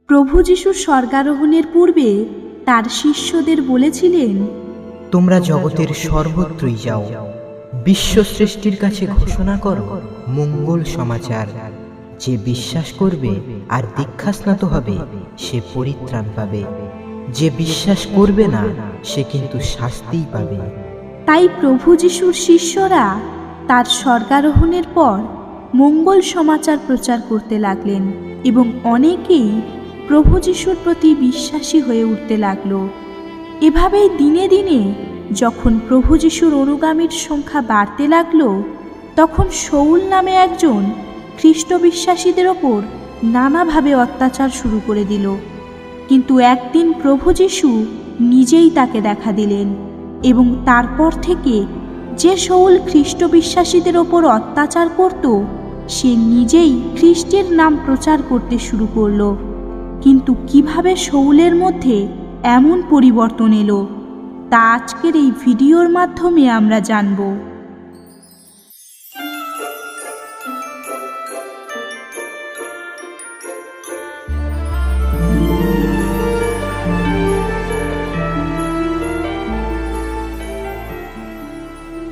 প্রভু যিশুর স্বর্গারোহণের পূর্বে তার শিষ্যদের বলেছিলেন, তোমরা জগতের সর্বত্রই যাও, বিশ্ব সৃষ্টির কাছে ঘোষণা করো মঙ্গল সমাচার। যে বিশ্বাস করবে আর দীক্ষাস্নাত হবে সে পরিত্রাণ পাবে, যে বিশ্বাস করবে না সে কিন্তু শাস্তিই পাবে। তাই প্রভু যিশুর শিষ্যরা তার স্বর্গারোহণের পর মঙ্গল সমাচার প্রচার করতে লাগলেন এবং অনেকেই প্রভু যিশুর প্রতি বিশ্বাসী হয়ে উঠতে লাগল। এভাবেই দিনে দিনে যখন প্রভু যিশুর অনুগামীর সংখ্যা বাড়তে লাগল, তখন শৌল নামে একজন খ্রিস্ট বিশ্বাসীদের ওপর নানাভাবে অত্যাচার শুরু করে দিল। কিন্তু একদিন প্রভু যিশু নিজেই তাকে দেখা দিলেন এবং তারপর থেকে যে শৌল খ্রিস্ট বিশ্বাসীদের ওপর অত্যাচার করত, সে নিজেই খ্রিস্টের নাম প্রচার করতে শুরু করল। কিন্তু কিভাবে শৌলের মধ্যে এমন পরিবর্তন এলো তা আজকের এই ভিডিওর মাধ্যমে আমরা জানব।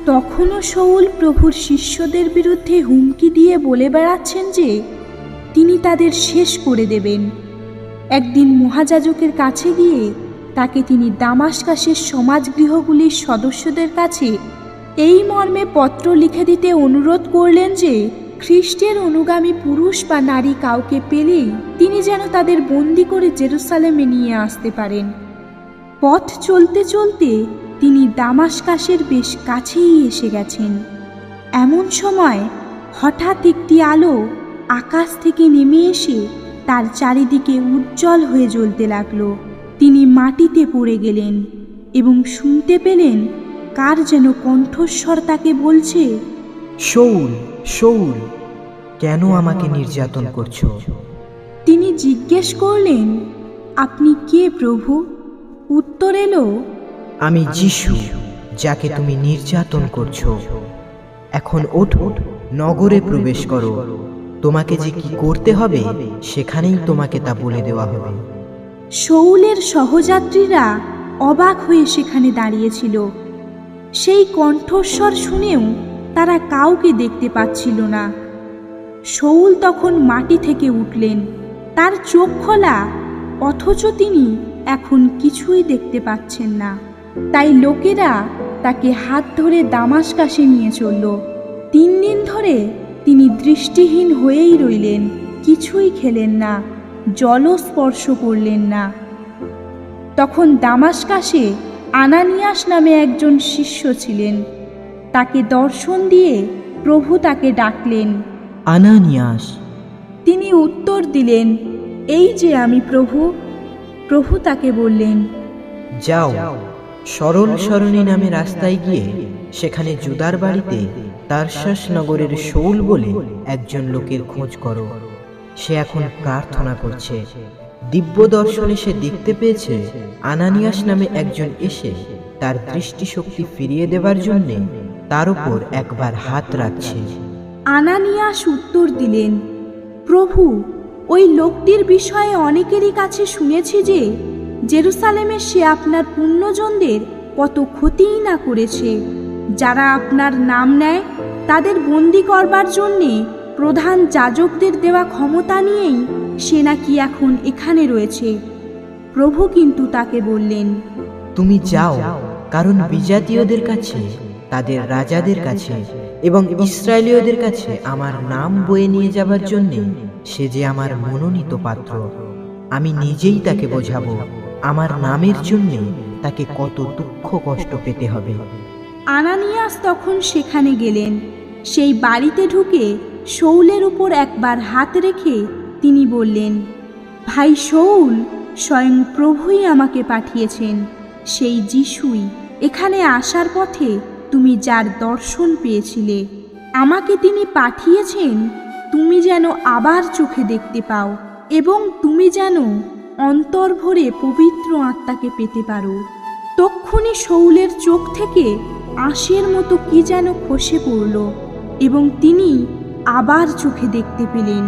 তখনও শৌল প্রভুর শিষ্যদের বিরুদ্ধে হুমকি দিয়ে বলে বেড়াচ্ছেন যে তিনি তাদের শেষ করে দেবেন। একদিন মহাযাজকের কাছে গিয়ে তাকে তিনি দামাস্কাসের সমাজগৃহগুলির সদস্যদের কাছে এই মর্মে পত্র লিখে দিতে অনুরোধ করলেন যে খ্রিস্টের অনুগামী পুরুষ বা নারী কাউকে পেলেই তিনি যেন তাদের বন্দি করে জেরুসালেমে নিয়ে আসতে পারেন। পথ চলতে চলতে তিনি দামাস্কাসের বেশ কাছেই এসে গেছেন। এমন সময় হঠাৎ একটি আলো আকাশ থেকে নেমে এসে তার চারিদিকে উজ্জ্বল হয়ে জ্বলতে লাগলো। তিনি মাটিতে পড়ে গেলেন এবং শুনতে পেলেন কার যেন কণ্ঠস্বর তাকে বলছে, শৌল, শৌল, কেন আমাকে নির্যাতন করছো? তিনি জিজ্ঞেস করলেন, আপনি কে প্রভু? উত্তর এলো, আমি যিশু, যাকে তুমি নির্যাতন করছো। এখন ওঠো, নগরে প্রবেশ করো। তোমাকে যে কি করতে হবে সেখানেই তোমাকে তা বলে দেওয়া হবে। শৌলের সহযাত্রীরা অবাক হয়ে সেখানে দাঁড়িয়েছিল। সেই কণ্ঠস্বর শুনেও তারা কাউকে দেখতে পাচ্ছিল না। শৌল তখন মাটি থেকে উঠলেন, তার চোখ খোলা, অথচ তিনি এখন কিছুই দেখতে পাচ্ছেন না। তাই লোকেরা তাকে হাত ধরে দামাস্কাসে নিয়ে চলল। 3 দিন ধরে তিনি দৃষ্টিহীন হয়েই রইলেন, কিছুই খেলেন না, জলও স্পর্শ করলেন না। তখন দামাস্কাসে আনানিয়াস নামে একজন শিষ্য ছিলেন। তাকে দর্শন দিয়ে প্রভু তাকে ডাকলেন। আনানিয়াস। তিনি উত্তর দিলেন, এই যে আমি প্রভু। প্রভু তাকে বললেন, যাও, সরল সরণী নামে রাস্তায় গিয়ে সেখানে জুদার বাড়িতে তারসাস নগরের শৌল বলে একজন লোকের খোঁজ করো। সে এখন প্রার্থনা করছে। দিব্য দর্শনে সে দেখতে পেয়েছে আনানিয়াস নামে একজন এসে তার দৃষ্টিশক্তি ফিরিয়ে দেবার জন্য তার উপর একবার হাত রাখছে। আনানিয়াস উত্তর দিলেন, প্রভু, ওই লোকটির বিষয়ে অনেকেরই কাছে শুনেছি যে জেরুসালেমে সে আপনার পুণ্যজনদের কত ক্ষতিই না করেছে। যারা আপনার নাম নেয় তাদের বন্দি করবার জন্যে প্রধান যাজকদের দেওয়া ক্ষমতা নিয়েই সে নাকি এখন এখানে রয়েছে। প্রভু কিন্তু তাকে বললেন, তুমি যাও, কারণ বিজাতীয়দের কাছে, তাদের রাজাদের কাছে এবং ইসরায়েলীয়দের কাছে আমার নাম বয়ে নিয়ে যাবার জন্য সে যে আমার মনোনীত পাত্র। আমি নিজেই তাকে বোঝাবো আমার নামের জন্য তাকে কত দুঃখ কষ্ট পেতে হবে। আনানিয়াস তখন সেখানে গেলেন। সেই বাড়িতে ঢুকে শৌলের উপর একবার হাত রেখে তিনি বললেন, ভাই শৌল, স্বয়ং প্রভুই আমাকে পাঠিয়েছেন, সেই যিশুই। এখানে আসার পথে তুমি যার দর্শন পেয়েছিলে, আমাকে তিনি পাঠিয়েছেন তুমি যেন আবার চোখে দেখতে পাও এবং তুমি যেন অন্তর ভরে পবিত্র আত্মাকে পেতে পারো। তক্ষুনি শৌলের চোখ থেকে আঁশের মতো কি যেন খসে পড়ল এবং তিনি আবার চোখে দেখতে পেলেন।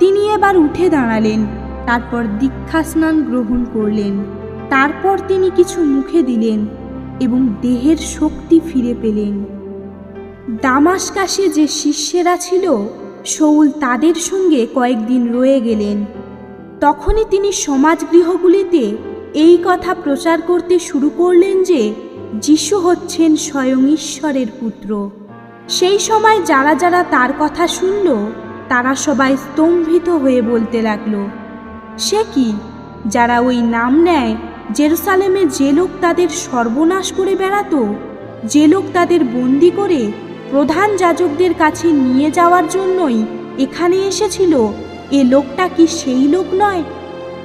তিনি এবার উঠে দাঁড়ালেন, তারপর দীক্ষা স্নান গ্রহণ করলেন। তারপর তিনি কিছু মুখে দিলেন এবং দেহের শক্তি ফিরে পেলেন। দামাস্কাসে যে শিষ্যেরা ছিল, শৌল তাদের সঙ্গে কয়েকদিন রয়ে গেলেন। তখনই তিনি সমাজগৃহগুলিতে এই কথা প্রচার করতে শুরু করলেন যে যিশু হচ্ছেন স্বয়ং ঈশ্বরের পুত্র। সেই সময় যারা যারা তার কথা শুনল, তারা সবাই স্তম্ভিত হয়ে বলতে লাগলো, সে কি? যারা ওই নাম নেয়, জেরুসালেমে যে লোক তাদের সর্বনাশ করে বেড়াতো, যে লোক তাদের বন্দি করে প্রধান যাজকদের কাছে নিয়ে যাওয়ার জন্যই এখানে এসেছিল, এ লোকটা কি সেই লোক নয়?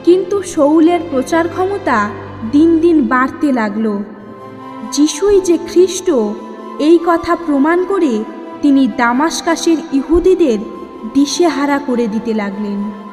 কিন্তু শৌলের প্রচার ক্ষমতা দিন দিন বাড়তে লাগলো। যিশুই যে খ্রিস্ট, এই কথা প্রমাণ করে তিনি দামাস্কাসের ইহুদিদের দিশেহারা করে দিতে লাগলেন।